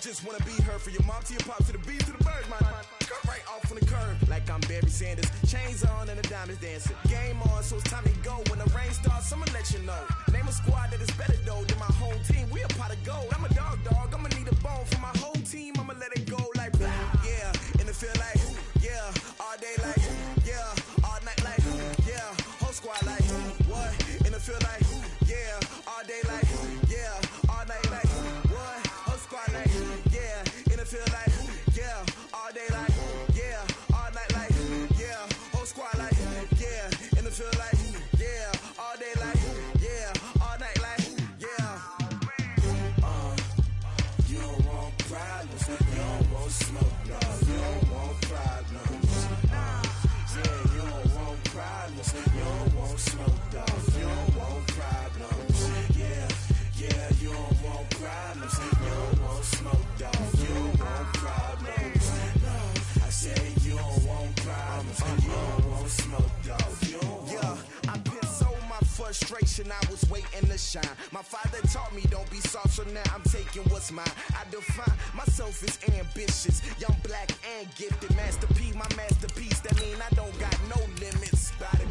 just wanna be her. For your mom to your pop to the beat to the bird, man. Cut right off on the curb, like I'm Barry Sanders. Chains on and the diamonds dancing. Game on, so it's time to go. When the rain starts, I'ma let you know. Name a squad that is better though than my whole team. We a pot of gold. I'm a dog. I'ma need a bone for my whole team. I'ma let it go like yeah. In the field like yeah. All day like yeah. All night like yeah. Whole squad like what? In the field like yeah. All day like yeah. All night like what? Whole squad like yeah. In the field like yeah. All day like yeah. All night like yeah. Whole squad like yeah. In the field like yeah. All day like yeah. All night like yeah. You don't want problems. You don't want smoke, no. You don't want problems. Yeah, you don't want problems. You don't want smoke, dog. You don't want problems. Yeah, you don't want problems. You don't want smoke, dog. You don't want problems. No, I said you don't want problems. You don't want smoke, dog. You don't want. Yeah, I pissed so my frustration. I was waiting to shine. My father taught me don't be soft, so now I'm taking what's mine. I define myself as ambitious, young, black, and gifted. Master P, my masterpiece. That mean I don't got no limits. Bout it,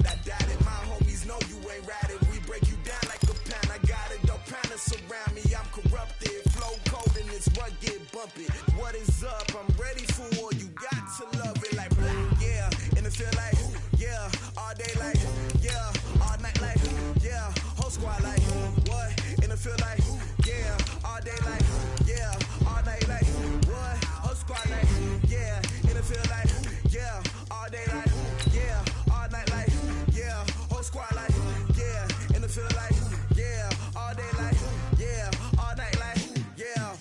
I doubt it. My homies know you ain't ratted. We break you down like a pound. I got it, don't pound us around me. I'm corrupted, flow cold and it's rugged, bumpy. What is up? I'm ready for war. You got to love it like black, yeah. In the field like yeah. All day like yeah. All night like yeah. Whole squad like what? In the field like yeah. All day like yeah. All night like what? Whole squad like yeah. In the field like yeah. All day like yeah. All night like yeah. Whole squad like yeah. In the field like yeah. All day like yeah. All night like yeah.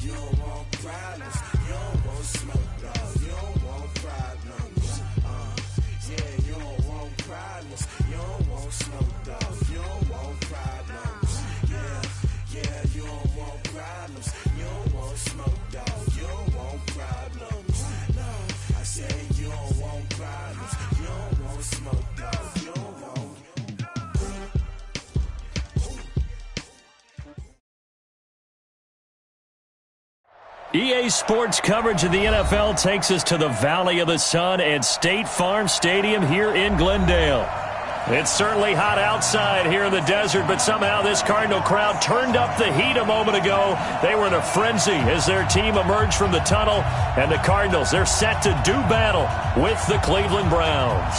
You don't want problems. You don't want smoke, dog. You don't want problems. Yeah, you don't want problems. You don't want smoke, dog. You don't want problems. Yeah, you don't want problems. You don't want smoke, dog. You don't want problems. No, I said you don't want problems. You don't want smoke, dog. You don't want. EA Sports coverage of the NFL takes us to the Valley of the Sun at State Farm Stadium here in Glendale. It's certainly hot outside here in the desert, but somehow this Cardinal crowd turned up the heat a moment ago. They were in a frenzy as their team emerged from the tunnel, and the Cardinals, they're set to do battle with the Cleveland Browns.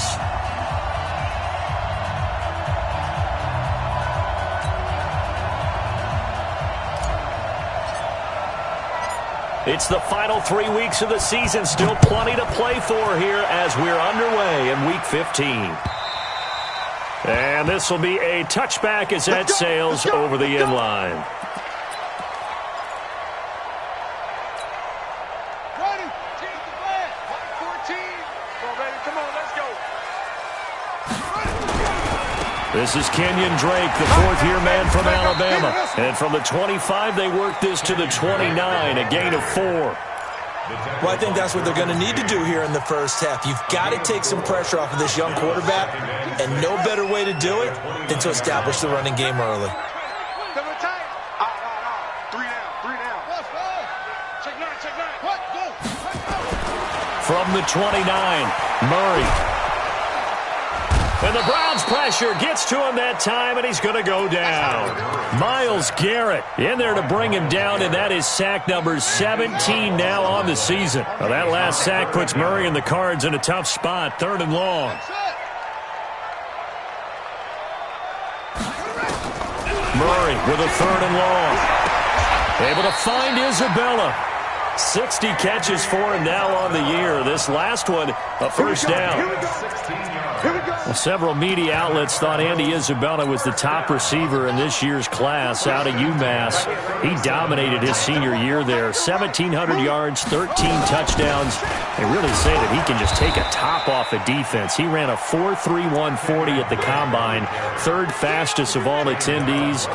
It's the final 3 weeks of the season. Still plenty to play for here as we're underway in Week 15. And this will be a touchback as that sails over the end line. Ready? Change the flag. 14. Come on, baby. Come on, let's go. This is Kenyon Drake, the fourth-year man from Alabama. And from the 25, they work this to the 29, a gain of 4. Well, I think that's what they're going to need to do here in the first half. You've got to take some pressure off of this young quarterback, and no better way to do it than to establish the running game early. From the 29, Murray. And the Browns pressure gets to him that time, and he's going to go down. Myles Garrett in there to bring him down, and that is sack number 17 now on the season. Well, that last sack puts Murray and the Cards in a tough spot, 3rd and long. Murray with a 3rd and long. Able to find Isabella. 60 catches for him now on the year. This last one, a first down. Well, several media outlets thought Andy Isabella was the top receiver in this year's class out of UMass. He dominated his senior year there. 1,700 yards, 13 touchdowns. They really say that he can just take a top off a defense. He ran a 4.31 40 at the Combine, 3rd fastest of all attendees.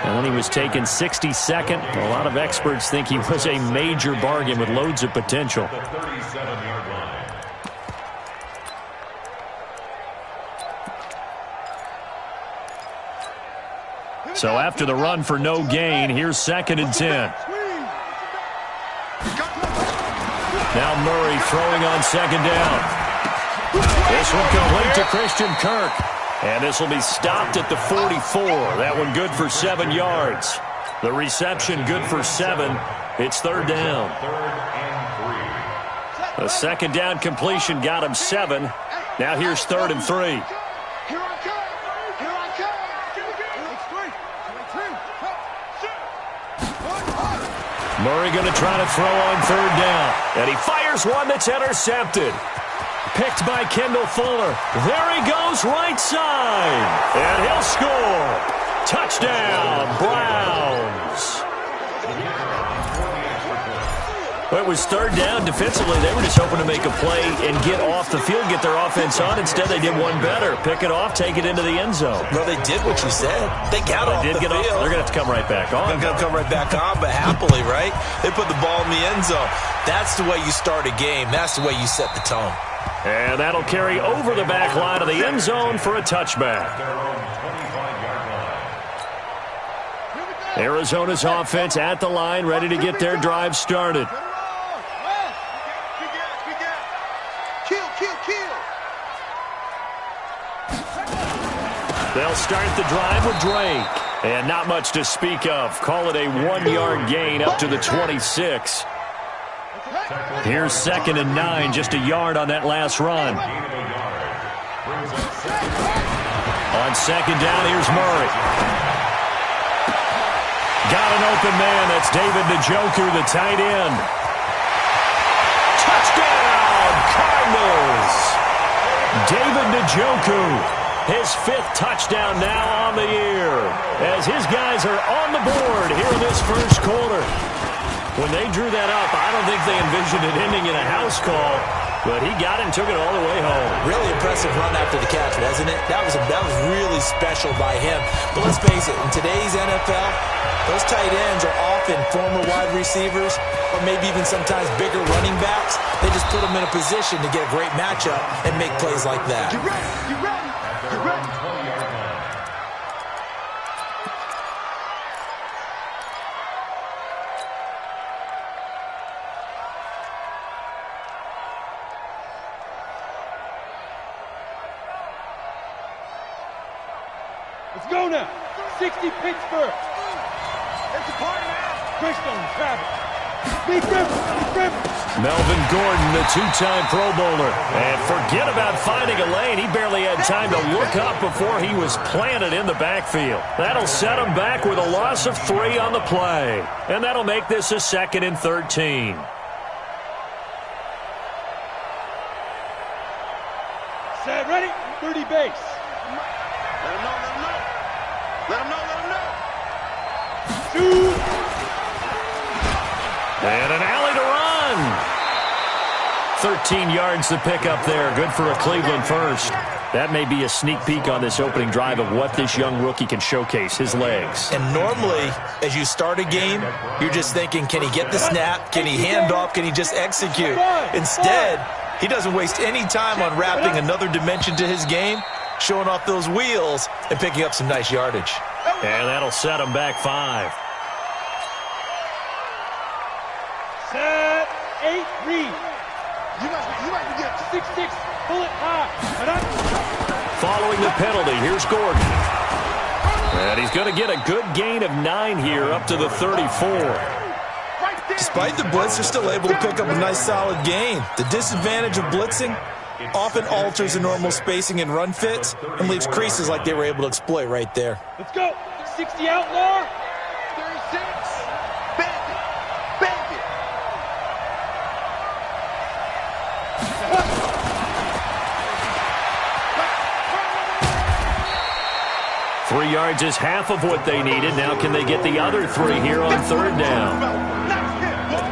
And then he was taken 62nd. A lot of experts think he was a major bargain with loads of potential. So after the run for no gain, here's 2nd and 10. Now Murray throwing on 2nd down. This one complete to Christian Kirk. And this will be stopped at the 44. That one good for 7 yards. The reception good for 7. It's 3rd down. A 2nd down completion got him 7. Now here's 3rd and 3. Murray going to try to throw on 3rd down. And he fires one that's intercepted. Picked by Kendall Fuller. There he goes, right side. And he'll score. Touchdown, Browns. Well, it was 3rd down. Defensively, they were just hoping to make a play and get off the field, get their offense on. Instead, they did one better. Pick it off, take it into the end zone. Well, they did what you said. They got off the field. They're going to have to come right back on. They're going to come right back on, but happily, right? They put the ball in the end zone. That's the way you start a game. That's the way you set the tone. And that'll carry over the back line of the end zone for a touchback. Arizona's offense at the line, ready to get their drive started. They'll start the drive with Drake. And not much to speak of. Call it a 1-yard gain up to the 26. Here's 2nd and 9, just a yard on that last run. On 2nd down, here's Murray. Got an open man. That's David Njoku, the tight end. Touchdown, Cardinals! David Njoku, his 5th touchdown now on the year, as his guys are on the board here in this first quarter. When they drew that up, I don't think they envisioned it ending in a house call, but he got it and took it all the way home. Really impressive run after the catch, wasn't it? That was really special by him. But let's face it, in today's NFL, those tight ends are often former wide receivers or maybe even sometimes bigger running backs. They just put them in a position to get a great matchup and make plays like that. You ready? You ready? You ready? Let's go now. 60 Pittsburgh. It's a party now. Christian Travis. Big Rivers. Melvin Gordon, the 2-time Pro Bowler. And forget about finding a lane. He barely had time to look up before he was planted in the backfield. That'll set him back with a loss of 3 on the play. And that'll make this a 2nd and 13. Set, ready? 30 base. Let him know, let him know. Let him know, let him know. Shoot. And an alley to run. 13 yards to pick up there. Good for a Cleveland first. That may be a sneak peek on this opening drive of what this young rookie can showcase, his legs. And normally, as you start a game, you're just thinking, can he get the snap? Can he hand off? Can he just execute? Instead, he doesn't waste any time on wrapping another dimension to his game, showing off those wheels, and picking up some nice yardage. And that'll set him back 5. Set. 8 read. You might be getting 6-6. Pull it high. Following the penalty, here's Gordon. And he's going to get a good gain of 9 here up to the 34. Despite the blitz, they're still able to pick up a nice solid gain. The disadvantage of blitzing often alters the normal spacing and run fits and leaves creases like they were able to exploit right there. Let's go. 60 outlaw. 36. Bandit. Bandit. 3 yards is half of what they needed. Now can they get the other 3 here on 3rd down?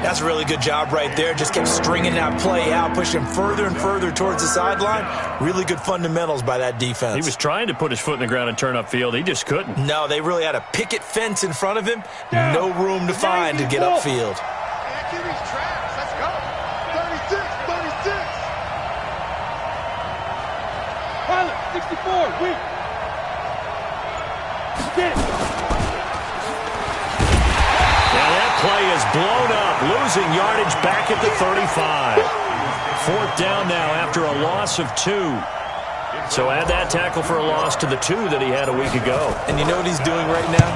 That's a really good job right there. Just kept stringing that play out, pushing further and further towards the sideline. Really good fundamentals by that defense. He was trying to put his foot in the ground and turn upfield. He just couldn't. No, they really had a picket fence in front of him. No room to find to get upfield. Let's go. 36. 36. Pilot. 64. Weak. Get it. blown up, losing yardage back at the 35. Fourth down now after a loss of 2. So add that tackle for a loss to the 2 that he had a week ago. And you know what he's doing right now?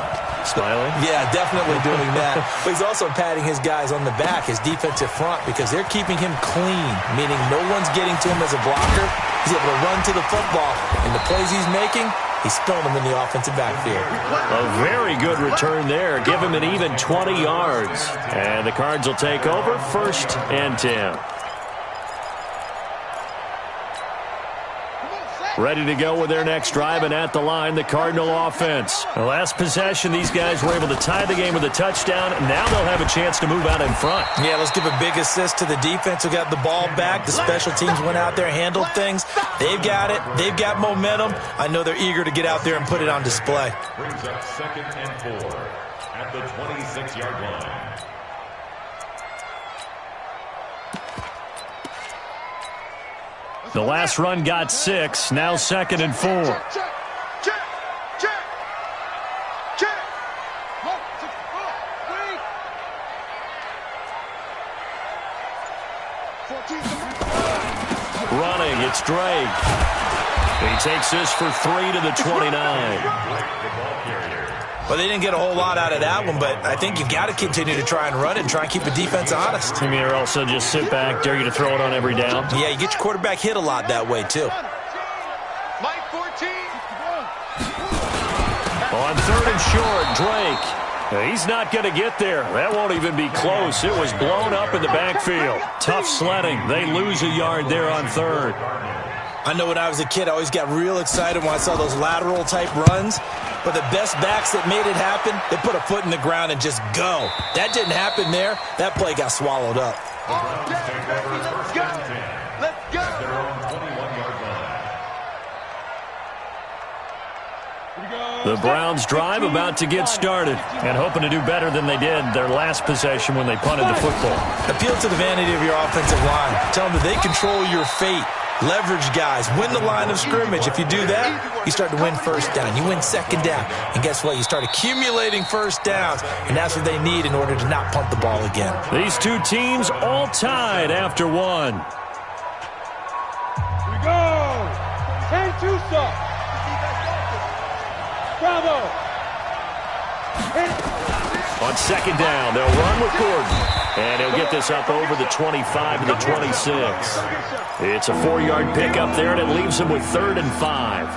Smiling? Yeah, definitely doing that. But he's also patting his guys on the back, his defensive front, because they're keeping him clean, meaning no one's getting to him as a blocker. He's able to run to the football, and the plays he's making, he's throwing them in the offensive backfield. A very good return there. Give him an even 20 yards. And the Cards will take over, 1st and 10. Ready to go with their next drive, and at the line, the Cardinal offense. The last possession, these guys were able to tie the game with a touchdown. Now they'll have a chance to move out in front. Yeah, let's give a big assist to the defense who got the ball back. The special teams went out there, handled things. They've got it. They've got momentum. I know they're eager to get out there and put it on display. Brings up 2nd and 4 at the 26-yard line. The last run got 6. Now 2nd and 4. Check, check, check, check. Look, 14. Running, it's Drake. He takes this for 3 to the 29. Well, they didn't get a whole lot out of that one, but I think you've got to continue to try and run it and try and keep the defense honest. I mean, or also just sit back, dare you to throw it on every down. Yeah, you get your quarterback hit a lot that way, too. Mike 14. On 3rd and short, Drake. He's not going to get there. That won't even be close. It was blown up in the backfield. Tough sledding. They lose a yard there on 3rd. I know when I was a kid, I always got real excited when I saw those lateral-type runs. But the best backs that made it happen, they put a foot in the ground and just go. That didn't happen there. That play got swallowed up. Let's go. Let's go. The Browns drive about to get started and hoping to do better than they did their last possession when they punted the football. Appeal to the vanity of your offensive line. Tell them that they control your fate. Leverage guys. Win the line of scrimmage. If you do that, you start to win 1st down. You win 2nd down. And guess what? You start accumulating 1st downs. And that's what they need in order to not punt the ball again. These two teams all tied after 1. Here we go. 10-2 stop. Bravo. On 2nd down, they'll run with Gordon. And he'll get this up over the 25 to the 26. It's a 4-yard pickup there, and it leaves him with 3rd and 5.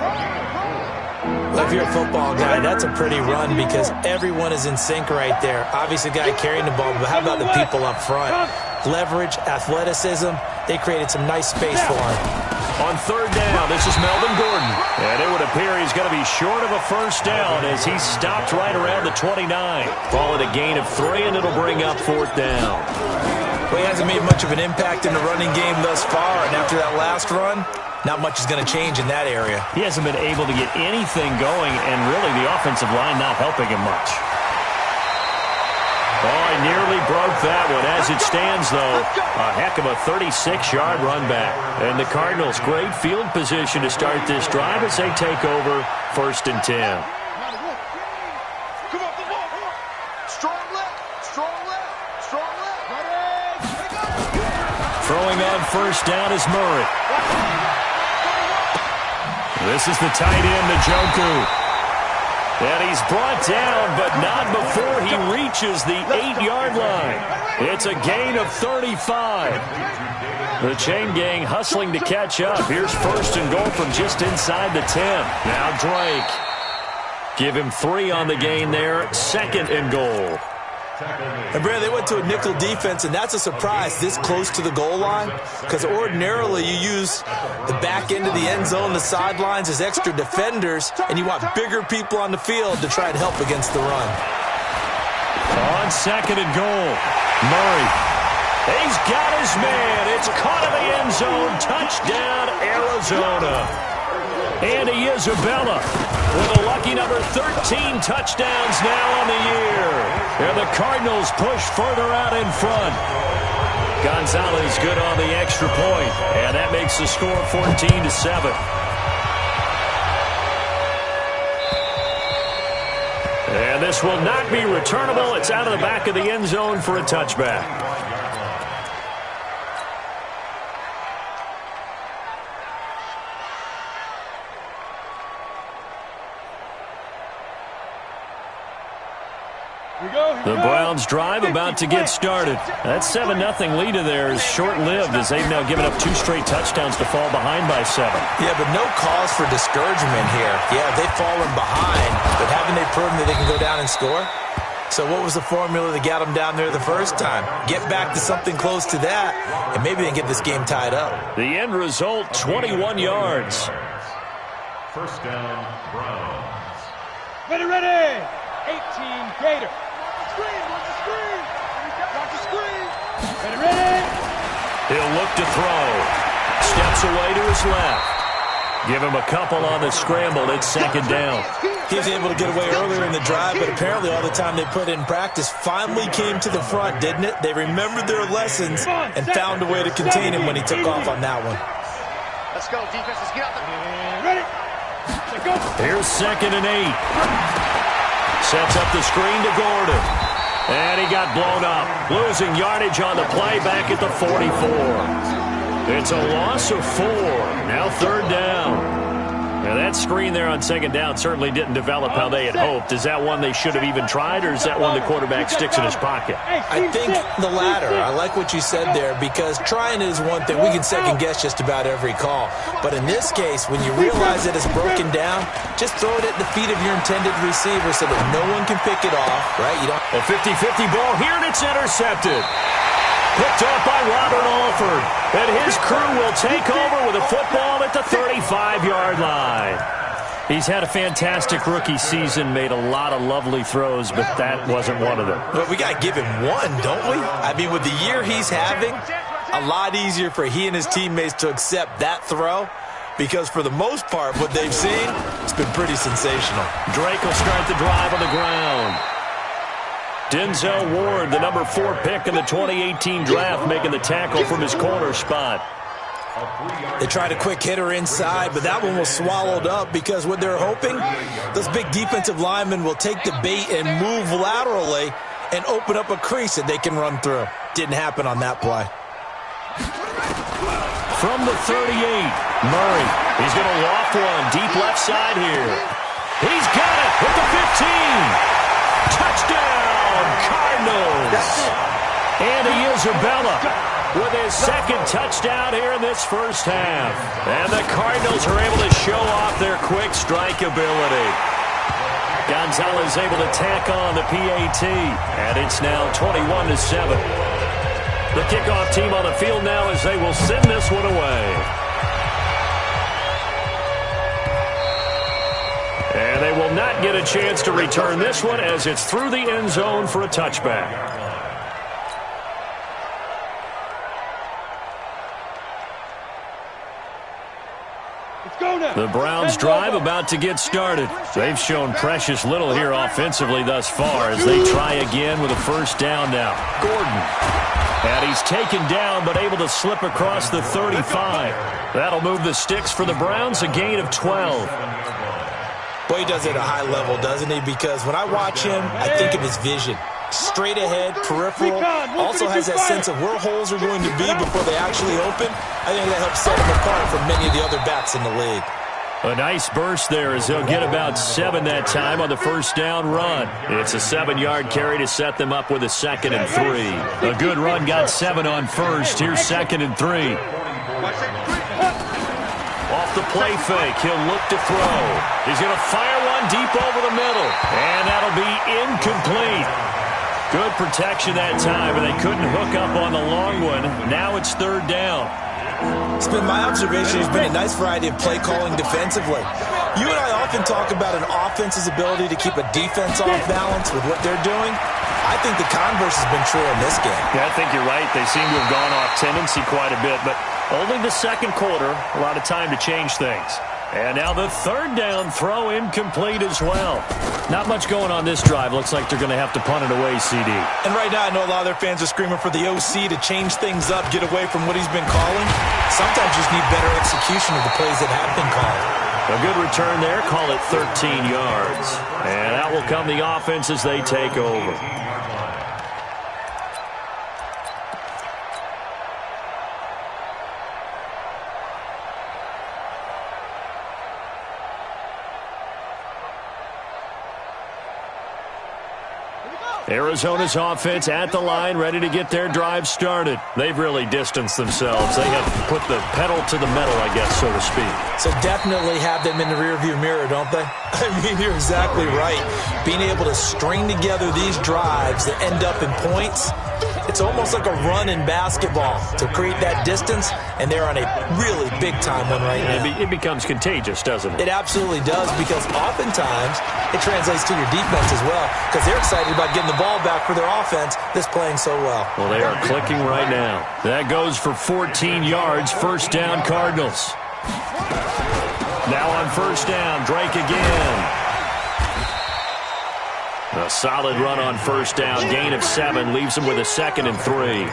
Well, if you're a football guy, that's a pretty run because everyone is in sync right there. Obviously, the guy carrying the ball, but how about the people up front? Leverage, athleticism, they created some nice space for him. On 3rd down, this is Melvin Gordon. And it would appear he's going to be short of a 1st down as he's stopped right around the 29. Call it a gain of 3, and it'll bring up 4th down. Well, he hasn't made much of an impact in the running game thus far, and after that last run, not much is going to change in that area. He hasn't been able to get anything going, and really the offensive line not helping him much. Oh, I nearly broke that one. As it stands, though, a heck of a 36-yard run back. And the Cardinals, great field position to start this drive as they take over 1st and 10. Come on, come on. Strong left, strong left, strong left. Throwing on 1st down is Murray. This is the tight end, Njoku. And he's brought down, but not before he reaches the 8-yard line. It's a gain of 35. The chain gang hustling to catch up. Here's 1st and goal from just inside the 10. Now Drake. Give him 3 on the gain there. 2nd and goal. And Brad, they went to a nickel defense, and that's a surprise this close to the goal line because ordinarily you use the back end of the end zone, the sidelines as extra defenders, and you want bigger people on the field to try and help against the run. On 2nd and goal, Murray. He's got his man. It's caught in the end zone. Touchdown, Arizona. Andy Isabella with a lucky number 13 touchdowns now on the year. And the Cardinals push further out in front. Gonzalez good on the extra point, and that makes the score 14-7. And this will not be returnable. It's out of the back of the end zone for a touchback. The Browns drive about to get started. That 7-0 lead of theirs short-lived as they've now given up 2 straight touchdowns to fall behind by 7. Yeah, but no cause for discouragement here. Yeah, they've fallen behind, but haven't they proven that they can go down and score? So what was the formula that got them down there the first time? Get back to something close to that, and maybe they can get this game tied up. The end result, 21 yards. First down, Browns. Ready. 18 Gator. Watch the screen. Ready. He'll look to throw. Steps away to his left. Give him a couple on the scramble. It's second down. He was able to get away earlier in the drive, but apparently all the time they put in practice finally came to the front, didn't it? They remembered their lessons and found a way to contain him when he took off on that one. Let's go, defense. Let's get out there. Ready. Go. Here's 2nd and 8. Sets up the screen to Gordon. And he got blown up. Losing yardage on the play back at the 44. It's a loss of 4. Now 3rd down. Now that screen there on 2nd down certainly didn't develop how they had hoped. Is that one they should have even tried, or is that one the quarterback sticks in his pocket? I think the latter. I like what you said there, because trying is one thing. We can second-guess just about every call. But in this case, when you realize that it's broken down, just throw it at the feet of your intended receiver so that no one can pick it off, right? You don't. A 50-50 ball here, and it's intercepted. Picked up by Robert Alford. And his crew will take over with a football at the 35-yard line. He's had a fantastic rookie season, made a lot of lovely throws, but that wasn't one of them. Well, we got to give him one, don't we? I mean, with the year he's having, a lot easier for he and his teammates to accept that throw, because for the most part, what they've seen, it's been pretty sensational. Drake will start the drive on the ground. Denzel Ward, the number 4 pick in the 2018 draft, making the tackle from his corner spot. They tried a quick hitter inside, but that one was swallowed up because what they're hoping, those big defensive linemen will take the bait and move laterally and open up a crease that they can run through. Didn't happen on that play. From the 38, Murray. He's going to loft one deep left side here. He's got it with the 15. Touchdown, Cardinals. Andy Isabella with his 2nd touchdown here in this first half. And the Cardinals are able to show off their quick strike ability. Gonzalez able to tack on the PAT. And it's now 21-7. The kickoff team on the field now as they will send this one away. And they will not get a chance to return this one as it's through the end zone for a touchback. The Browns drive about to get started. They've shown precious little here offensively thus far as they try again with a first down now. Gordon. And he's taken down but able to slip across the 35. That'll move the sticks for the Browns, a gain of 12. Boy, he does it at a high level, doesn't he? Because when I watch him, I think of his vision. Straight ahead, peripheral, also has that sense of where holes are going to be before they actually open. I think that helps set him apart from many of the other backs in the league. A nice burst there as he'll get about 7 that time on the first down run. It's a 7-yard carry to set them up with a 2nd and 3. A good run got 7 on first. Here's 2nd and 3. Off the play fake, he'll look to throw. He's going to fire one deep over the middle. And that'll be incomplete. Good protection that time, but they couldn't hook up on the long one. Now it's 3rd down. It's been my observation. There's been a nice variety of play calling defensively. You and I often talk about an offense's ability to keep a defense off balance with what they're doing. I think the converse has been true in this game. Yeah, I think you're right. They seem to have gone off tendency quite a bit, but only the 2nd quarter, a lot of time to change things. And now the 3rd down throw incomplete as well. Not much going on this drive. Looks like they're going to have to punt it away, CD. And right now I know a lot of their fans are screaming for the OC to change things up, get away from what he's been calling. Sometimes you just need better execution of the plays that have been called. A good return there. Call it 13 yards. And out will come the offense as they take over. Arizona's offense at the line, ready to get their drive started. They've really distanced themselves. They have put the pedal to the metal, I guess, so to speak. So definitely have them in the rearview mirror, don't they? I mean, you're exactly right. Being able to string together these drives that end up in points, it's almost like a run in basketball to create that distance, and they're on a really big-time one right now. It becomes contagious, doesn't it? It absolutely does, because oftentimes it translates to your defense as well, because they're excited about getting the ball back for their offense that's playing so well. Well, they are clicking right now. That goes for 14 yards. First down, Cardinals. Now on first down, Drake again. A solid run on first down. Gain of 7 leaves him with a 2nd and 3.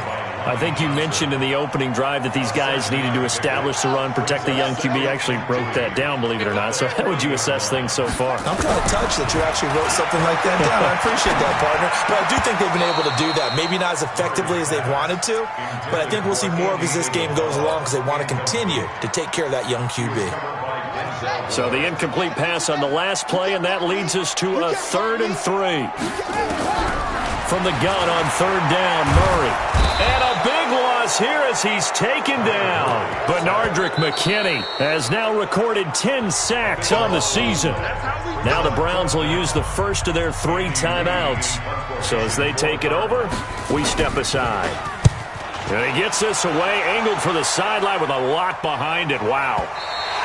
I think you mentioned in the opening drive that these guys needed to establish the run, protect the young QB. Actually wrote that down, believe it or not. So how would you assess things so far? I'm kind of touched that you actually wrote something like that down. I appreciate that, partner. But I do think they've been able to do that. Maybe not as effectively as they've wanted to, but I think we'll see more of as this game goes along because they want to continue to take care of that young QB. So the incomplete pass on the last play, and that leads us to a 3rd and 3. From the gun on 3rd down, Murray. And a big loss here as he's taken down. Benardrick McKinney has now recorded 10 sacks on the season. Now the Browns will use the first of their 3 timeouts. So as they take it over, we step aside. And he gets this away, angled for the sideline with a lot behind it. Wow.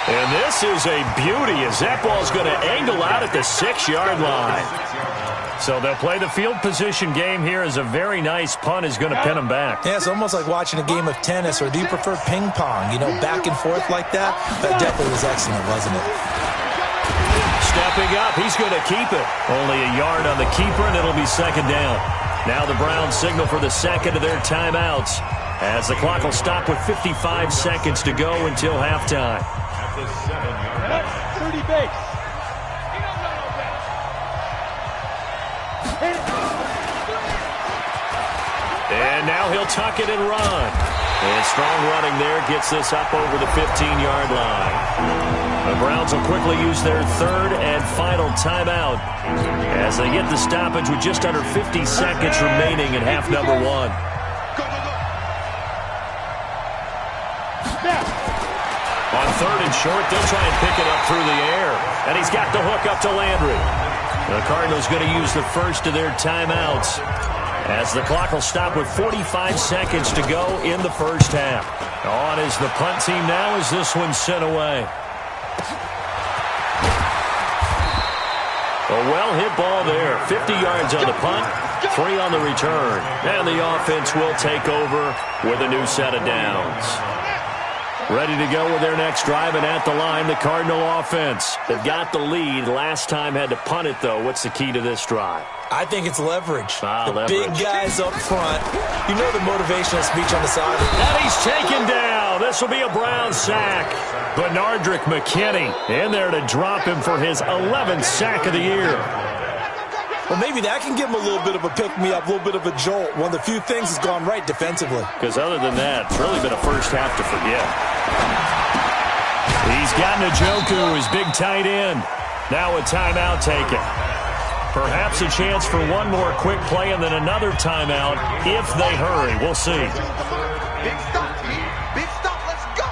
And this is a beauty as that ball's going to angle out at the 6-yard line. So they'll play the field position game here as a very nice punt is going to pin them back. Yeah, it's almost like watching a game of tennis, or do you prefer ping pong? You know, back and forth like that? That definitely was excellent, wasn't it? Stepping up, he's going to keep it. Only a yard on the keeper, and it'll be 2nd down. Now the Browns signal for the 2nd of their timeouts as the clock will stop with 55 seconds to go until halftime. 30 base. And now he'll tuck it and run. And strong running there gets this up over the 15-yard line. The Browns will quickly use their 3rd and final timeout as they get the stoppage with just under 50 seconds remaining in half number 1. On 3rd and short, they'll try and pick it up through the air. And he's got the hook up to Landry. The Cardinals going to use the first of their timeouts as the clock will stop with 45 seconds to go in the first half. On is the punt team now as this one's sent away. A well-hit ball there. 50 yards on the punt, 3 on the return. And the offense will take over with a new set of downs. Ready to go with their next drive, and at the line, the Cardinal offense. They've got the lead. Last time had to punt it, though. What's the key to this drive? I think it's leverage. Leverage. Big guys up front. You know the motivational speech on the side. And he's taken down. This will be a Brown sack. Benardrick McKinney in there to drop him for his 11th sack of the year. Well, maybe that can give him a little bit of a pick-me-up, a little bit of a jolt. One of the few things has gone right defensively. Because other than that, it's really been a first half to forget. He's got Njoku, his big tight end. Now a timeout taken. Perhaps a chance for one more quick play and then another timeout if they hurry. We'll see. Big stop. Big stop. Let's go.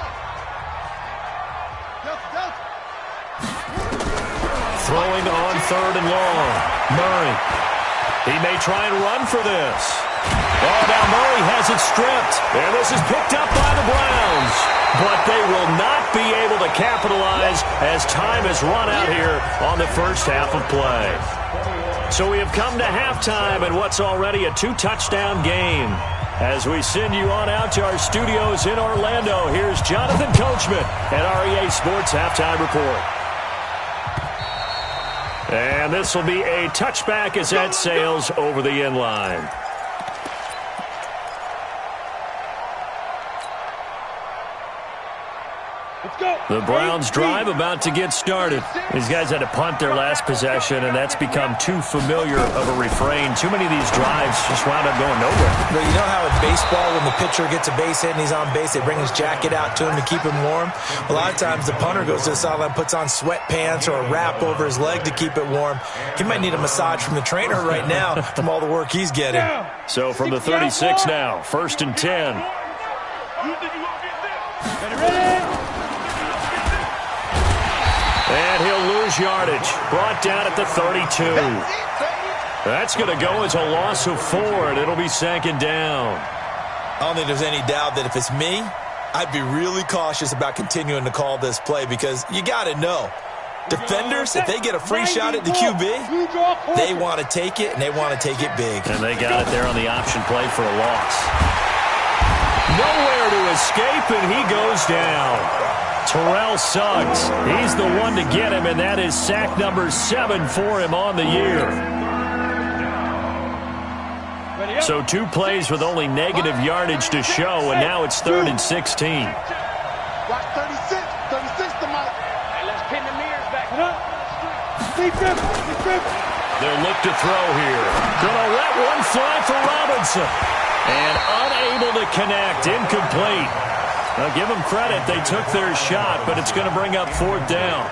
Throwing on 3rd and long. Murray. He may try and run for this. Oh, now Murray has it stripped. And this is picked up by the Browns. But they will not be able to capitalize as time has run out here on the first half of play. So we have come to halftime in what's already a 2-touchdown game. As we send you on out to our studios in Orlando, here's Jonathan Coachman at REA Sports Halftime Report. And this will be a touchback as that sails over the end line. Let's go. The Browns drive about to get started. These guys had to punt their last possession, and that's become too familiar of a refrain. Too many of these drives just wound up going nowhere. But you know how in baseball, when the pitcher gets a base hit and he's on base, they bring his jacket out to him to keep him warm? A lot of times the punter goes to the sideline, puts on sweatpants or a wrap over his leg to keep it warm. He might need a massage from the trainer right now from all the work he's getting. So from the 36 now, 1st and 10. And he'll lose yardage. Brought down at the 32. That's going to go as a loss of 4, and it'll be 2nd down. I don't think there's any doubt that if it's me, I'd be really cautious about continuing to call this play because you got to know. Defenders, if they get a free shot at the QB, they want to take it, and they want to take it big. And they got it there on the option play for a loss. Nowhere to escape, and he goes down. Terrell Suggs, he's the one to get him, and that is sack number 7 for him on the year. So 2 plays with only negative yardage to show, and now it's 3rd and 16. Watch 36. 36 to Mike. Hey, let's pin the mirrors back. They'll look to throw here. Gonna let one fly for Robinson. And unable to connect. Incomplete. Now, give them credit. They took their shot, but it's going to bring up 4th down.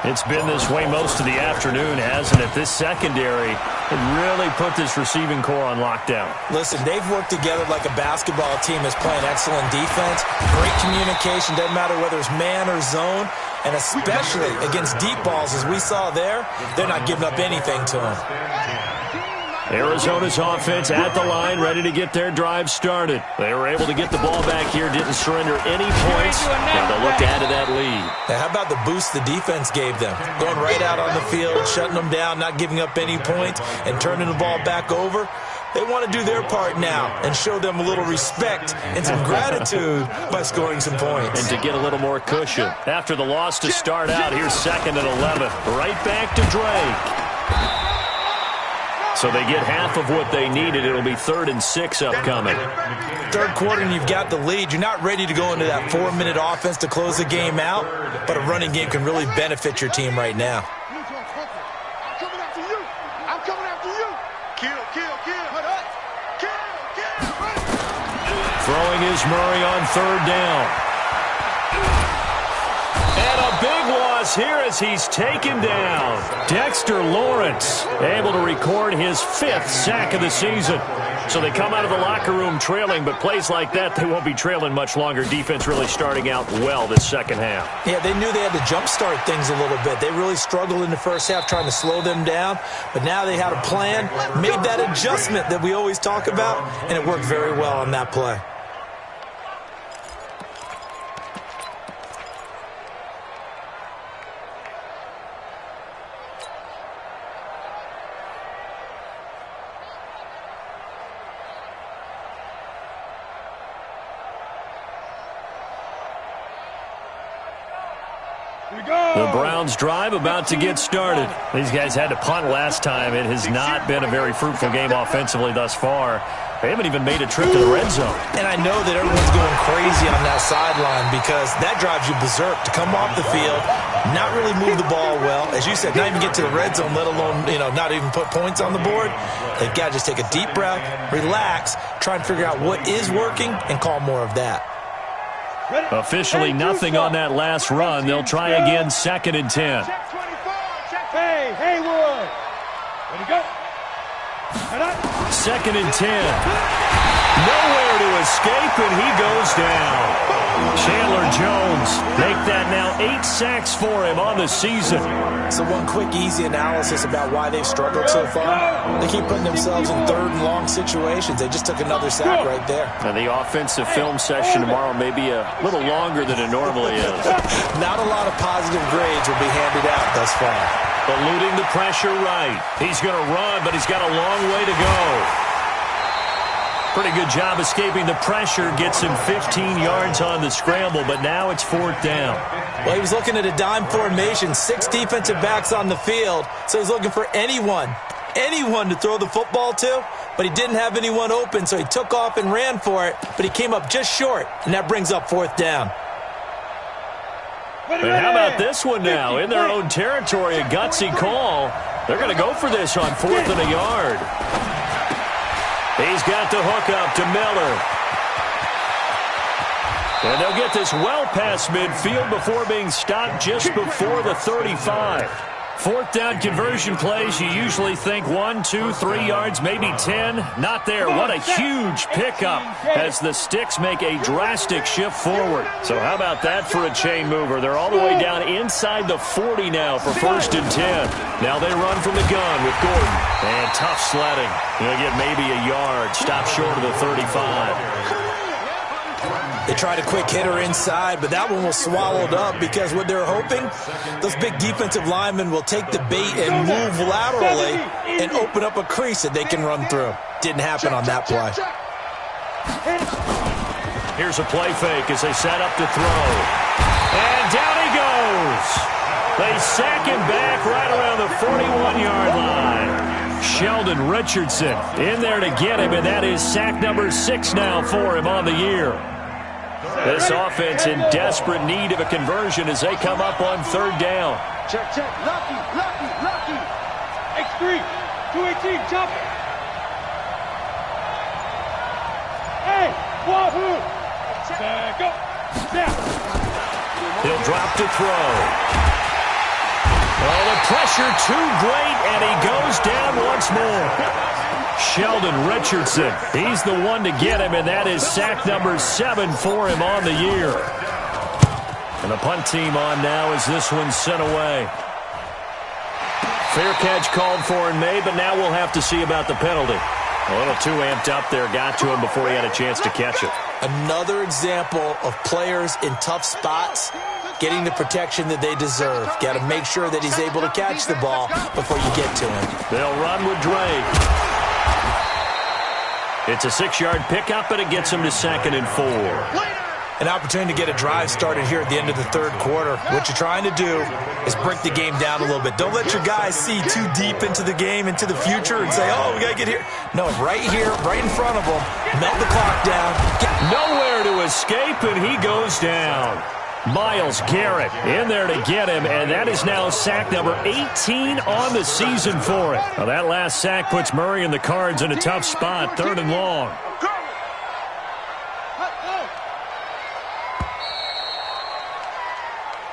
It's been this way most of the afternoon, hasn't it? This secondary it really put this receiving core on lockdown. Listen, they've worked together like a basketball team is playing excellent defense. Great communication. Doesn't matter whether it's man or zone. And especially against deep balls, as we saw there, they're not giving up anything to them. Arizona's offense at the line, ready to get their drive started. They were able to get the ball back here, didn't surrender any points. Now they'll look to add to that lead. Now, how about the boost the defense gave them? Going right out on the field, shutting them down, not giving up any points, and turning the ball back over. They want to do their part now and show them a little respect and some gratitude by scoring some points. And to get a little more cushion. After the loss to start out, here's 2nd and 11. Right back to Drake. So they get half of what they needed. It'll be 3rd and 6 upcoming. 3rd quarter and you've got the lead. You're not ready to go into that 4-minute offense to close the game out, but a running game can really benefit your team right now. I'm coming after you. I'm coming after you. Kill. Throwing is Murray on 3rd down. And a big loss here as he's taken down. Dexter Lawrence able to record his 5th sack of the season. So they come out of the locker room trailing, but plays like that, they won't be trailing much longer. Defense really starting out well this second half. Yeah, they knew they had to jumpstart things a little bit. They really struggled in the first half trying to slow them down, but now they had a plan, made that adjustment that we always talk about, and it worked very well on that play. The Browns drive about to get started. These guys had to punt last time. It has not been a very fruitful game offensively thus far. They haven't even made a trip to the red zone. And I know that everyone's going crazy on that sideline because that drives you berserk to come off the field, not really move the ball well. As you said, not even get to the red zone, let alone, not even put points on the board. They've got to just take a deep breath, relax, try and figure out what is working, and call more of that. Officially nothing on that last run. They'll try again, 2nd and 10. Hey, Haywood. Ready to go. 2nd and 10. Nowhere to escape, and he goes down. Chandler Jones make that now 8 sacks for him on the season. So one quick, easy analysis about why they've struggled so far. They keep putting themselves in 3rd and long situations. They just took another sack right there. And the offensive film session tomorrow may be a little longer than it normally is. Not a lot of positive grades will be handed out thus far. Eluding the pressure right. He's going to run, but he's got a long way to go. Pretty good job escaping the pressure. Gets him 15 yards on the scramble, but now it's 4th down. Well, he was looking at a dime formation, 6 defensive backs on the field, so he's looking for anyone to throw the football to, but he didn't have anyone open, so he took off and ran for it, but he came up just short, and that brings up 4th down. And how about this one now? In their own territory, a gutsy call. They're going to go for this on 4th and a yard. He's got the hook up to Miller. And they'll get this well past midfield before being stopped just before the 35. 4th down conversion plays, you usually think 1, 2, 3 yards, maybe 10. Not there. What a huge pickup as the Sticks make a drastic shift forward. So how about that for a chain mover? They're all the way down inside the 40 now for 1st and 10. Now they run from the gun with Gordon. And tough sledding. He'll get maybe a yard. Stop short of the 35. They tried a quick hitter inside, but that one was swallowed up because what they're hoping, those big defensive linemen will take the bait and move laterally and open up a crease that they can run through. Didn't happen on that play. Here's a play fake as they set up to throw. And down he goes. They sack him back right around the 41-yard line. Sheldon Richardson in there to get him, and that is sack number 6 now for him on the year. This offense in desperate need of a conversion as they come up on 3rd down. Check, check. Lucky. X3. 218. Jump. Hey, wahoo. Go. Snap. He'll drop to throw. Oh, the pressure too great, and he goes down once more. Sheldon Richardson, he's the one to get him, and that is sack number 7 for him on the year. And the punt team on now as this one's sent away. Fair catch called for and made, but now we'll have to see about the penalty. A little too amped up there, got to him before he had a chance to catch it. Another example of players in tough spots getting the protection that they deserve. Got to make sure that he's able to catch the ball before you get to him. They'll run with Drake. It's a 6-yard pickup, and it gets him to 2nd and 4. An opportunity to get a drive started here at the end of the 3rd quarter. What you're trying to do is break the game down a little bit. Don't let your guys see too deep into the game, into the future, and say, oh, we got to get here. No, right here, right in front of them, melt the clock down. Nowhere to escape, and he goes down. Myles Garrett in there to get him, and that is now sack number 18 on the season for him. Now that last sack puts Murray and the Cards in a tough spot, 3rd and long.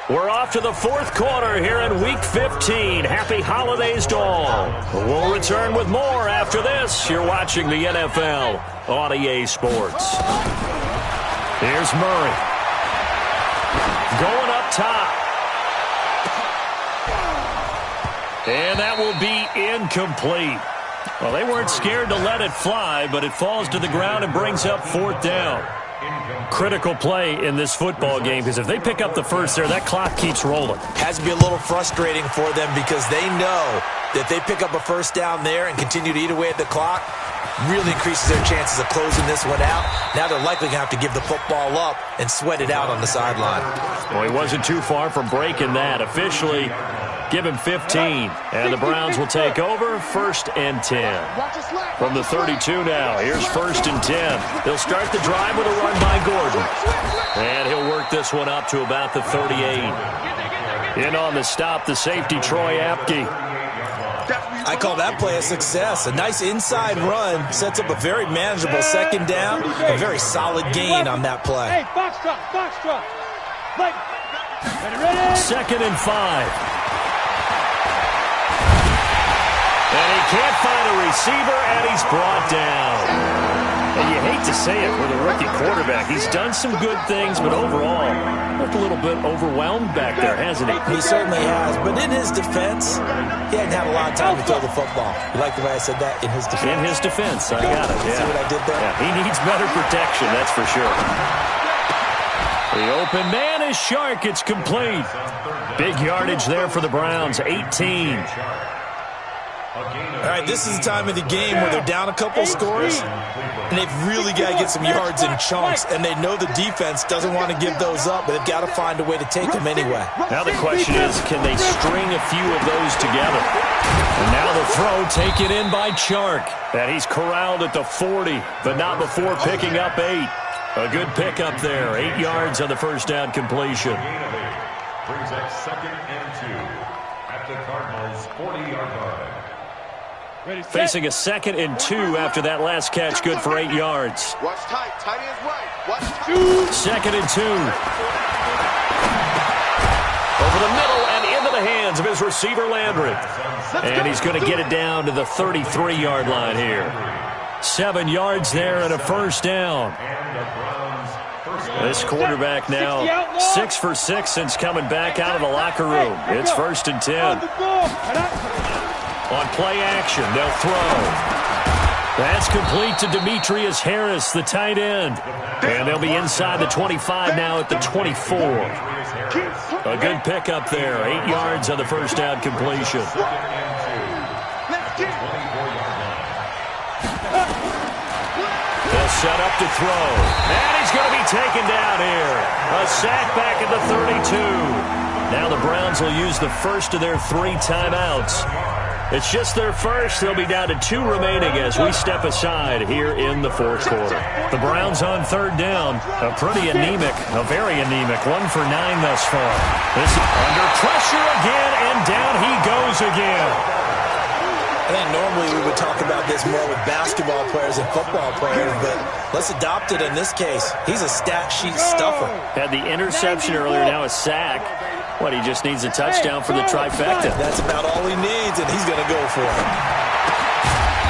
We're off to the 4th quarter here in Week 15. Happy holidays to all. We'll return with more after this. You're watching the NFL on EA Sports. Here's Murray. Going up top. And that will be incomplete. Well, they weren't scared to let it fly, but it falls to the ground and brings up 4th down. Critical play in this football game because if they pick up the first there, that clock keeps rolling. Has to be a little frustrating for them because they know that if they pick up a 1st down there and continue to eat away at the clock, really increases their chances of closing this one out. Now they're likely going to have to give the football up and sweat it out on the sideline. Well, he wasn't too far from breaking that. Officially, give him 15. And the Browns will take over 1st and 10. From the 32 now, here's 1st and 10. They'll start the drive with a run by Gordon. And he'll work this one up to about the 38. In on the stop, the safety, Troy Apke. I call that play a success. A nice inside run sets up a very manageable 2nd down. A very solid gain on that play. Hey, box drop. Ready. 2nd and 5. And he can't find a receiver, and he's brought down. And you hate to say it with a rookie quarterback. He's done some good things, but overall, looked a little bit overwhelmed back there, hasn't he? He certainly has. But in his defense, he hadn't had a lot of time to throw the football. You like the way I said that? In his defense. In his defense. I got it. Yeah. See what I did there? Yeah, he needs better protection, that's for sure. The open man is Shark. It's complete. Big yardage there for the Browns, 18. All right, this is the time of the game where they're down a couple scores, and they've really got to get some yards in chunks, and they know the defense doesn't want to give those up, but they've got to find a way to take them anyway. Now the question is, can they string a few of those together? And now the throw taken in by Chark. And he's corralled at the 40, but not before picking up 8. A good pickup there, 8 yards on the 1st down completion. Brings up 2nd and 2 at the Cardinals' 40-yard line. Facing a 2nd and 2 after that last catch, good for 8 yards. Watch tight. Tight end's right. Watch tight. 2nd and 2. Over the middle and into the hands of his receiver, Landry. And he's going to get it down to the 33-yard line here. 7 yards there and a first down. This quarterback now 6 for 6 since coming back out of the locker room. It's 1st and 10. On play action, they'll throw. That's complete to Demetrius Harris, the tight end. And they'll be inside the 25 now at the 24. A good pickup there. 8 yards on the first down completion. They'll set up to throw. And he's going to be taken down here. A sack back at the 32. Now the Browns will use the first of their 3 timeouts. It's just their first. They'll be down to 2 remaining as we step aside here in the 4th quarter. The Browns on 3rd down. A very anemic 1 for 9 thus far. This is under pressure again, and down he goes again. I think normally we would talk about this more with basketball players and football players, but let's adopt it in this case. He's a stat sheet stuffer. Had the interception earlier, now a sack. What, he just needs a touchdown for the trifecta. That's about all he needs, and he's going to go for it.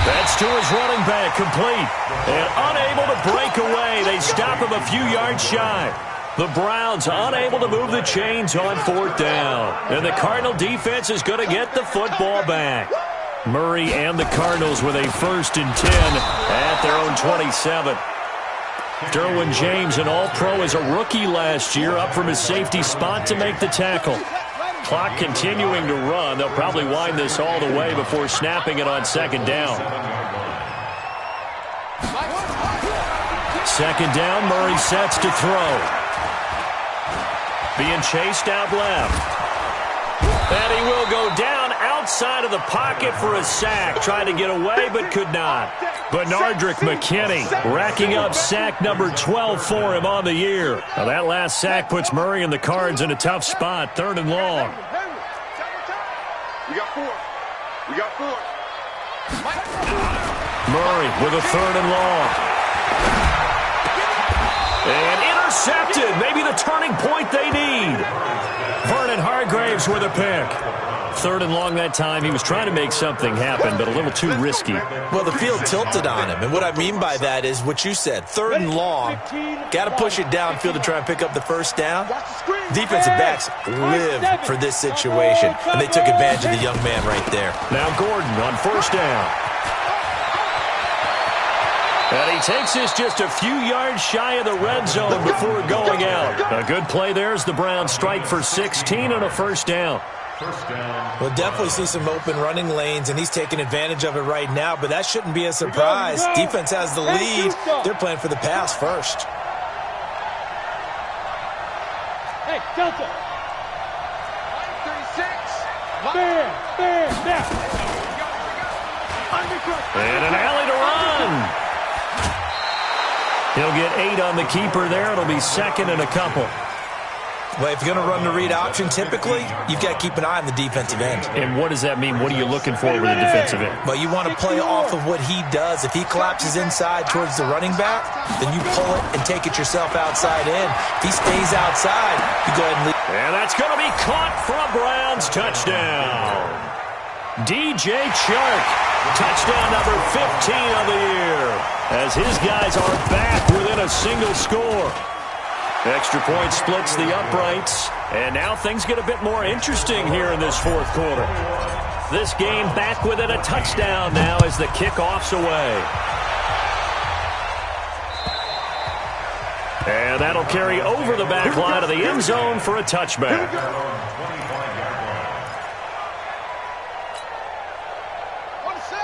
That's to his running back, complete. And unable to break away. They stop him a few yards shy. The Browns unable to move the chains on 4th down. And the Cardinal defense is going to get the football back. Murray and the Cardinals with a 1st and 10 at their own 27. Derwin James, an All-Pro as a rookie last year, up from his safety spot to make the tackle. Clock continuing to run. They'll probably wind this all the way before snapping it on 2nd down. 2nd down, Murray sets to throw. Being chased out left. And he will go down outside of the pocket for a sack. Trying to get away, but could not. Benardrick McKinney racking up sack number 12 for him on the year. Now that last sack puts Murray and the Cards in a tough spot. 3rd and long. We got 4. We got 4. Murray with a 3rd and long. And intercepted. Maybe the turning point they need. Vernon Hargraves with a pick. 3rd and long that time. He was trying to make something happen, but a little too risky. Well, the field tilted on him, and what I mean by that is what you said. 3rd and long, got to push it downfield to try and pick up the first down. Defensive backs live for this situation, and they took advantage of the young man right there. Now Gordon on 1st down. And he takes this just a few yards shy of the red zone before going out. A good play there as the Browns strike for 16 and a 1st down. We'll definitely see some open running lanes, and he's taking advantage of it right now, but that shouldn't be a surprise. Defense has the lead. They're playing for the pass first. Hey, Delta. 36. Now. And an alley to run. He'll get 8 on the keeper there. It'll be 2nd and a couple. Well, if you're going to run the read option, typically, you've got to keep an eye on the defensive end. And what does that mean? What are you looking for with the defensive end? Well, you want to play off of what he does. If he collapses inside towards the running back, then you pull it and take it yourself outside in. If he stays outside, you go ahead and leave. And that's going to be caught for a Browns touchdown. DJ Chark, touchdown number 15 of the year, as his guys are back within a single score. Extra point splits the uprights, and now things get a bit more interesting here in this 4th quarter. This game back within a touchdown now as the kickoff's away. And that'll carry over the back line of the end zone for a touchback.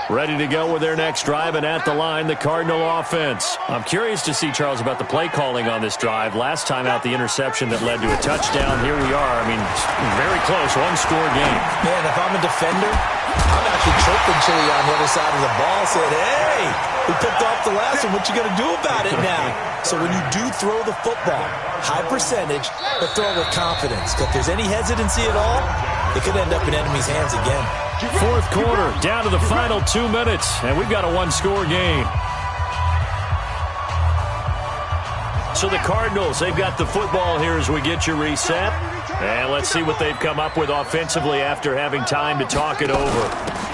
Ready to go with their next drive, and at the line, the Cardinal offense. I'm curious to see, Charles, about the play calling on this drive. Last time out, the interception that led to a touchdown. Here we are. I mean, very close, 1-score game. Man, if I'm a defender, I'm actually actually chirping Chili on the other side of the ball, said, hey, we picked off the last one. What you going to do about it now? So when you do throw the football, high percentage, but throw it with confidence. Because if there's any hesitancy at all, it could end up in enemy's hands again. Fourth quarter, down to the final 2 minutes, and we've got a one-score game. So the Cardinals, they've got the football here as we get you reset. And let's see what they've come up with offensively after having time to talk it over.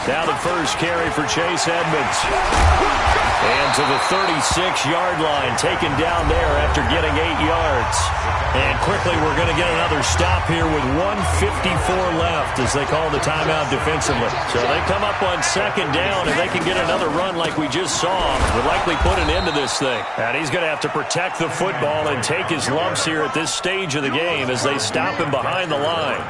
Now the first carry for Chase Edmonds. And to the 36-yard line, taken down there after getting 8 yards. And quickly we're going to get another stop here with 1:54 left as they call the timeout defensively. So they come up on second down, and they can get another run like we just saw. Would likely put an end to this thing. And he's going to have to protect the football and take his lumps here at this stage of the game as they stop him behind the line.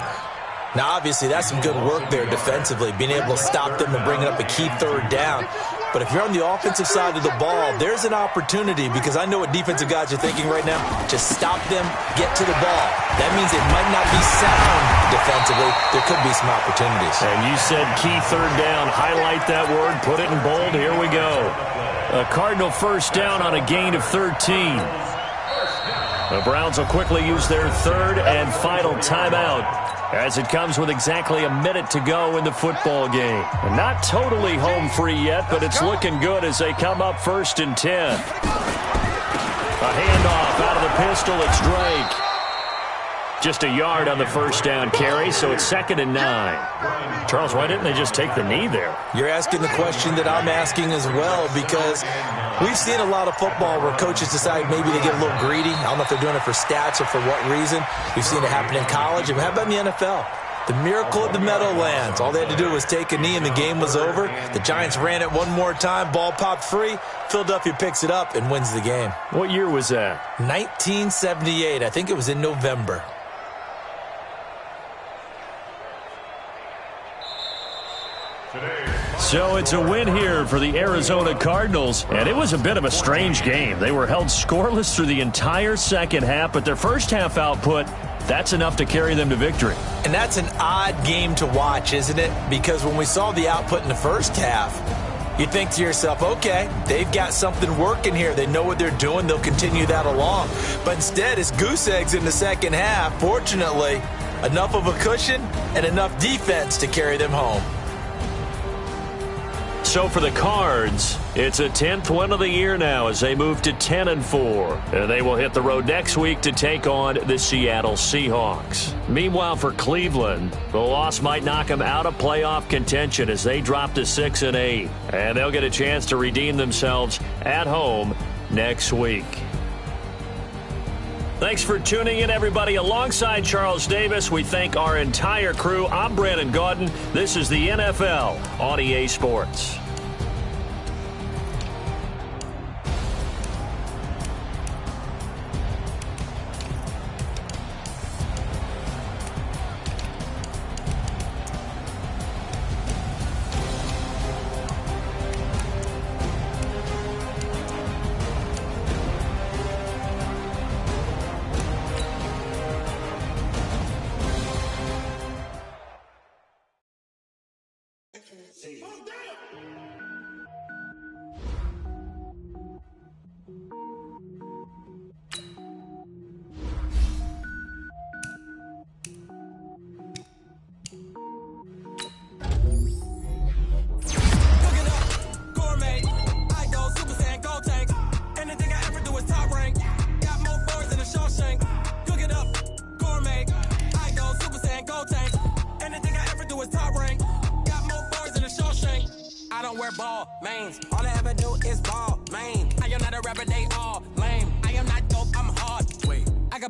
Now, obviously, that's some good work there defensively, being able to stop them and bringing up a key third down. But if you're on the offensive side of the ball, there's an opportunity, because I know what defensive guys are thinking right now. Just stop them, get to the ball. That means it might not be sound defensively. There could be some opportunities. And you said key third down. Highlight that word. Put it in bold. Here we go. A Cardinal first down on a gain of 13. The Browns will quickly use their third and final timeout, as it comes with exactly a minute to go in the football game. And not totally home free yet, but it's looking good as they come up 1st and 10. A handoff out of the pistol. It's Drake. Just a yard on the first down carry, so it's 2nd and 9. Charles, why didn't they just take the knee there? You're asking the question that I'm asking as well, because we've seen a lot of football where coaches decide maybe to get a little greedy. I don't know if they're doing it for stats or for what reason. We've seen it happen in college. And how about in the NFL? The miracle of the Meadowlands. All they had to do was take a knee and the game was over. The Giants ran it one more time. Ball popped free. Philadelphia picks it up and wins the game. What year was that? 1978. I think it was in November. So it's a win here for the Arizona Cardinals, and it was a bit of a strange game. They were held scoreless through the entire second half, but their first half output, that's enough to carry them to victory. And that's an odd game to watch, isn't it? Because when we saw the output in the first half, you think to yourself, okay, they've got something working here. They know what they're doing. They'll continue that along. But instead, it's goose eggs in the second half. Fortunately, enough of a cushion and enough defense to carry them home. So for the Cards, it's a 10th win of the year now as they move to 10-4. And they will hit the road next week to take on the Seattle Seahawks. Meanwhile, for Cleveland, the loss might knock them out of playoff contention as they drop to 6-8. And they'll get a chance to redeem themselves at home next week. Thanks for tuning in, everybody. Alongside Charles Davis, we thank our entire crew. I'm Brandon Gaudin. This is the NFL on EA Sports.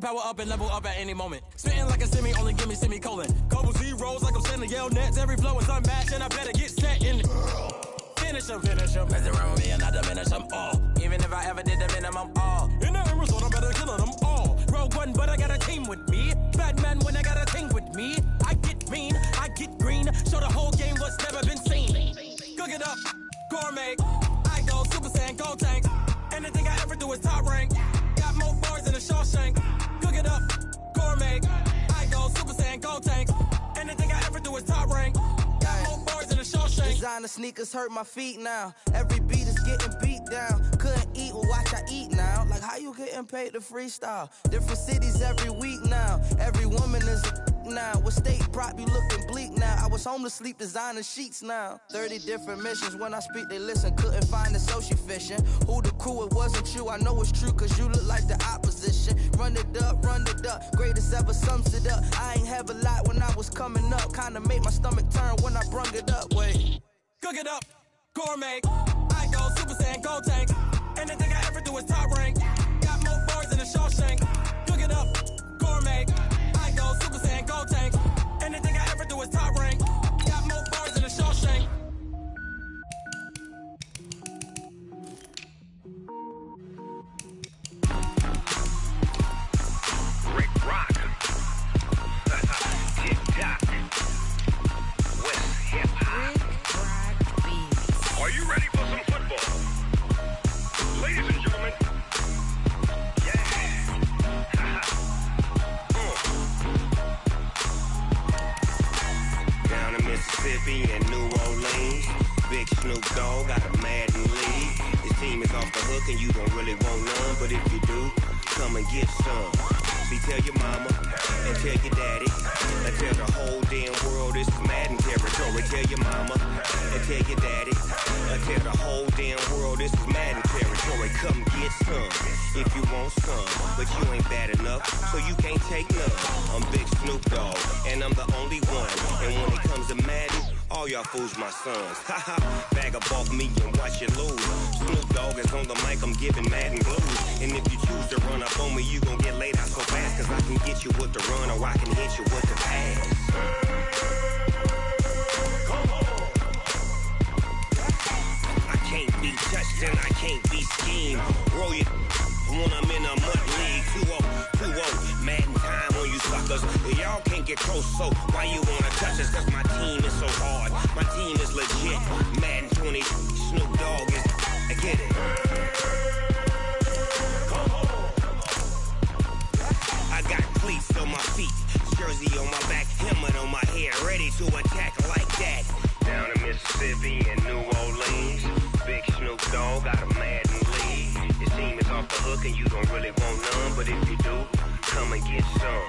Power up and level up at any moment. Spitting like a semi, only give me semicolon. Couple zeros like I'm sending yell nets. Every flow is unmatched, and I better get set in. Finish them. Mess around with me and I diminish them all. Even if I ever did the minimum all. In the end result, I better kill them all. Rogue one, but I got a team with me. Batman when I got a team with me. I get mean, I get green. Show the whole game what's never been seen. Cook it up, gourmet. I go Super Saiyan, Gold Tank. Anything I ever do is top rank. Got more bars than a Shawshank. Cook it up, gourmet. I go Super Saiyan, Gold Tank. Anything I ever do is top rank. Got more bars than a Shawshank. designer sneakers hurt my feet now. Every beat is getting beat down. Couldn't eat, well watch I eat now. Like how you getting paid to freestyle? Different cities every week now. Every woman is a now. With state prop, you looking bleak now. I was homeless, sleep designing sheets now. 30 different missions. When I speak, they listen. Couldn't find the social fishing. Who the crew? It wasn't you. I know it's true, cause you look like the opposition. Run it up, greatest ever sums it up. I ain't have a lot when I was coming up. Kinda made my stomach turn when I brung it up. Wait. Cook it up, gourmet. I go Super Saiyan, Gold Tank. Anything I ever do is top rank. Got more bars than a Shawshank. Cook it up, gourmet. I go Super Saiyan, Gold Tank. Anything I ever do is top rank. Got more bars than a Shawshank. Rick Rock. TikTok. West Hip Hop. Are you ready for some football? Ladies and gentlemen. Yeah. Down in Mississippi and New Orleans, Big Snoop Dogg got a Madden league. His team is off the hook and you don't really want none, but if you do, come and get some. See, tell your mama and tell your daddy and tell the whole damn world this is Madden territory. Tell your mama and tell your daddy and tell the whole damn world this is Madden territory. Come get some if you want some, but you ain't bad enough, so you can't take none. I'm Big Snoop Dogg and I'm the only one. And when it comes to Madden, all y'all fools my sons. Haha, bag a bulk me and watch you lose. Snoop Dogg is on the mic, I'm giving Madden blues. And if you choose to run up on me, you gon' get laid out so fast, cause I can get you with the run or I can hit you with the pass. Come on. I can't be touched and I can't be schemed. Roll it when I'm in a mud league. 2-0, Madden time on you suckers. Y'all can't get close, so why you wanna touch us? Cause my team is so hard, my team is legit. Madden 20, Snoop Dogg is, I get it. Come on. I got cleats on my feet, jersey on my back, helmet on my head, ready to attack like that. Down in Mississippi and New Orleans, Big Snoop Dogg got a Madden league. His team is off the hook and you don't really want none, but if you do, come and get some.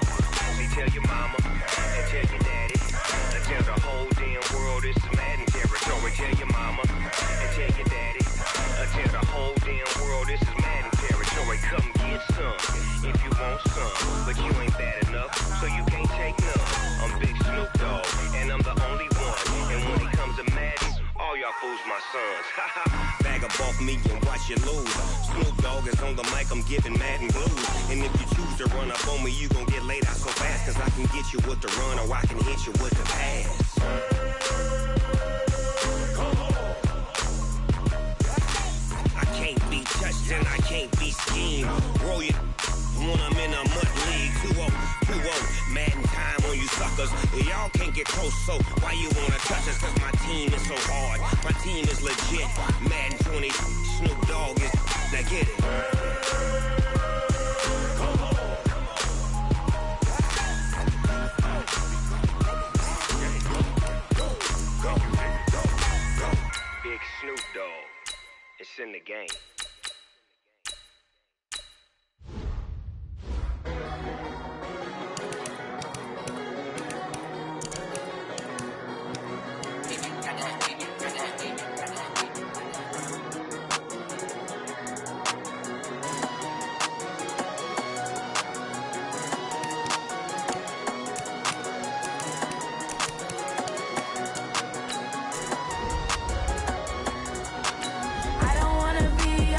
See, tell your mama and tell your daddy and tell the whole damn world this is Madden territory. Tell your mama and tell your daddy and tell the whole damn world this is Madden territory. Come get some if you want some, but you ain't bad enough, so you can't take none. I'm Big Snoop Dogg and I'm the only one. And when it comes to Madden, all y'all fools my sons. Bag a bulk me and watch you lose. Snoop Dogg is on the mic, I'm giving Madden blues. And if you choose to run up on me, you gon' get laid out so fast, cause I can get you with the run or I can hit you with the pass. Come on. I can't be touched and I can't be schemed. Roll it when I'm in a mud league. 2-0, Madden time on you suckers. Y'all can't get close, so why you wanna touch us? Cause my team is so hard, my team is legit. Madden 20, Snoop Dogg is, now get it. Come on. Go. Big Snoop Dogg, it's in the game. I don't wanna be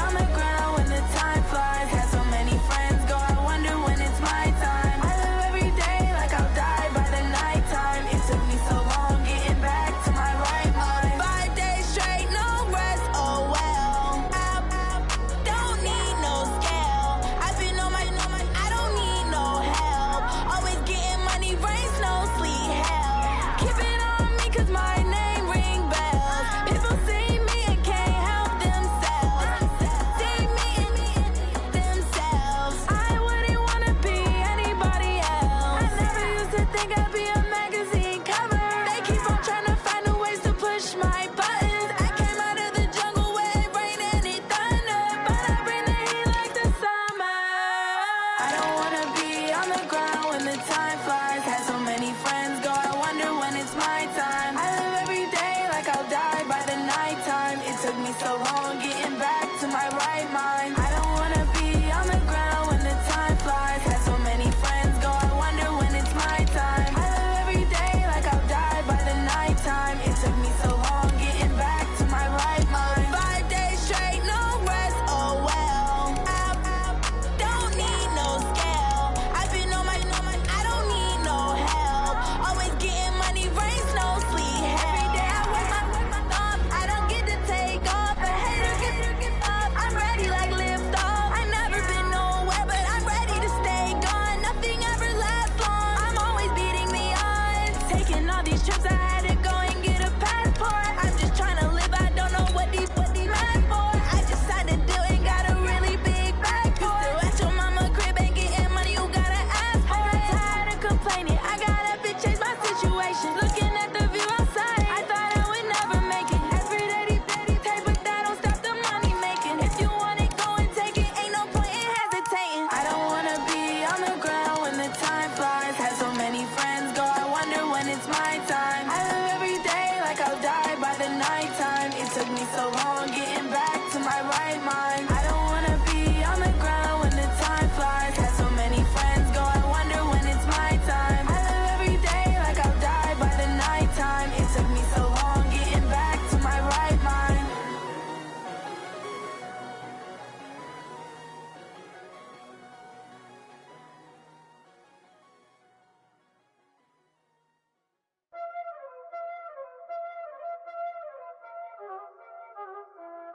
my time. I live every day like I'll die by the nighttime. It took me so long getting back to my right mind. I don't wanna be on the ground when the time flies. Had so many friends go, I wonder when it's my time. I live every day like I'll die by the nighttime. It took me so long getting back to my right mind.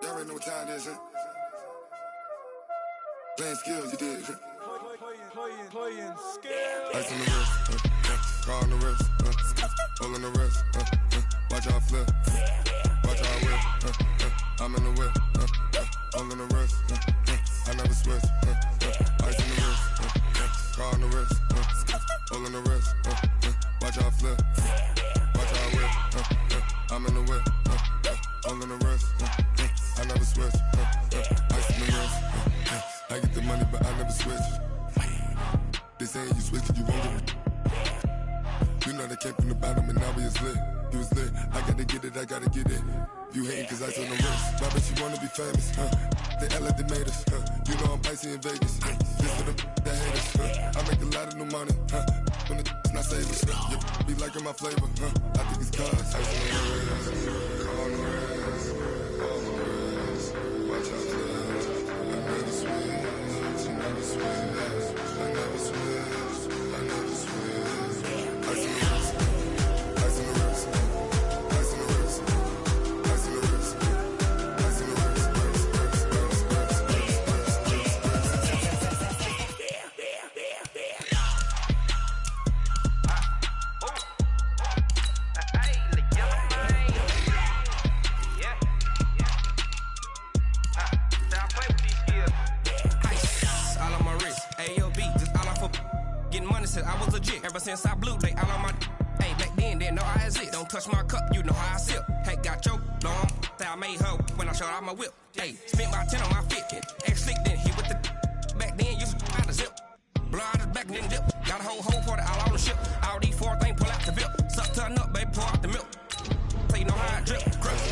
Y'all already know what time it is, huh? Playing skills, you did, huh? Playing skills. Ice on the wrist, car on the wrist, hole on the wrist, watch how I flip, watch how I whip, I'm in the whip, hole on the wrist, I never switch, ice on the wrist, car on the wrist, hole on the wrist, watch how I flip, watch how I whip, I'm in the whip, hole on the wrist, I never switch, ice on the wrist, I get the money but I never switch. They saying you switch it, you won't get it. You know they came from the bottom and now we is lit. You was lit, I gotta get it, I gotta get it. You hating cause ice on the wrist. Why bet you wanna be famous, huh? They act like they made us, huh? You know I'm icy in Vegas, just for them that hate us, huh? I make a lot of new money, huh? When it's not savers, you be liking my flavor, huh? I think it's cause ice on the wrist, on the wrist, on the wrist. Watch out, I never switch, I never switch. I never switch, I never switch. Ice on the wrist, ice on the wrist, ice on the wrist, ice on the wrist, ice on the wrist, I was legit. Ever since I blew, they all on my hey, back then, didn't know I exist. Don't touch my cup, you know how I sip. Hey, got your long, that I made her when I showed out my whip. Hey, spent my 10 on my fit. Ex-slick, then hit with the back then, used to out the zip. Blow out his back, then dip. Got a whole for the all on the ship. All these 4 things, pull out the VIP. Suck, turn up, baby, pour out the milk. So you know how I drip. Crush.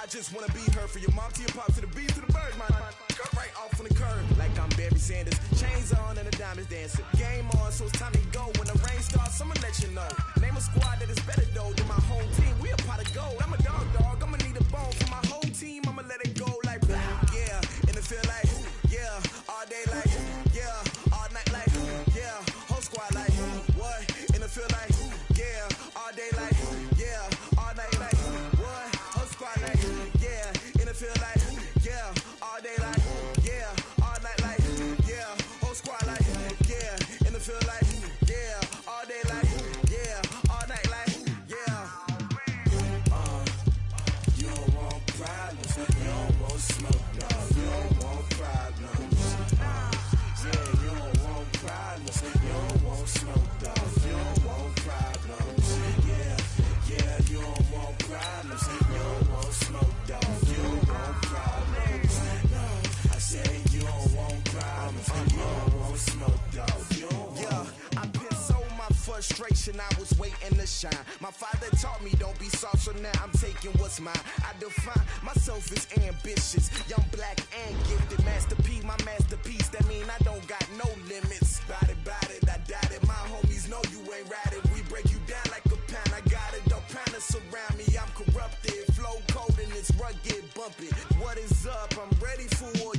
just wanna be her. For your mom to your pop to the beat to the birds, man. Cut right off on the curb like I'm Barry Sanders. Chains on and the diamonds dancing. Game on, so it's time to go. When the rain starts, I'ma let you know. Name a squad that is better though than my home team. We a pot of gold. I'm a dog. I'ma need a bone for my whole team. I'ma let it go like blah. Yeah, and it feel like yeah, all day like yeah, all night. frustration, I was waiting to shine. My father taught me don't be soft, so now I'm taking what's mine. I define myself as ambitious, young, black, and gifted. Master P, my masterpiece, that mean I don't got no limits. Bout it, I doubt it. My homies know you ain't ratted. We break you down like a pound. I got it, don't panic surround me. I'm corrupted, flow cold and it's rugged, bumpy. What is up? I'm ready for war.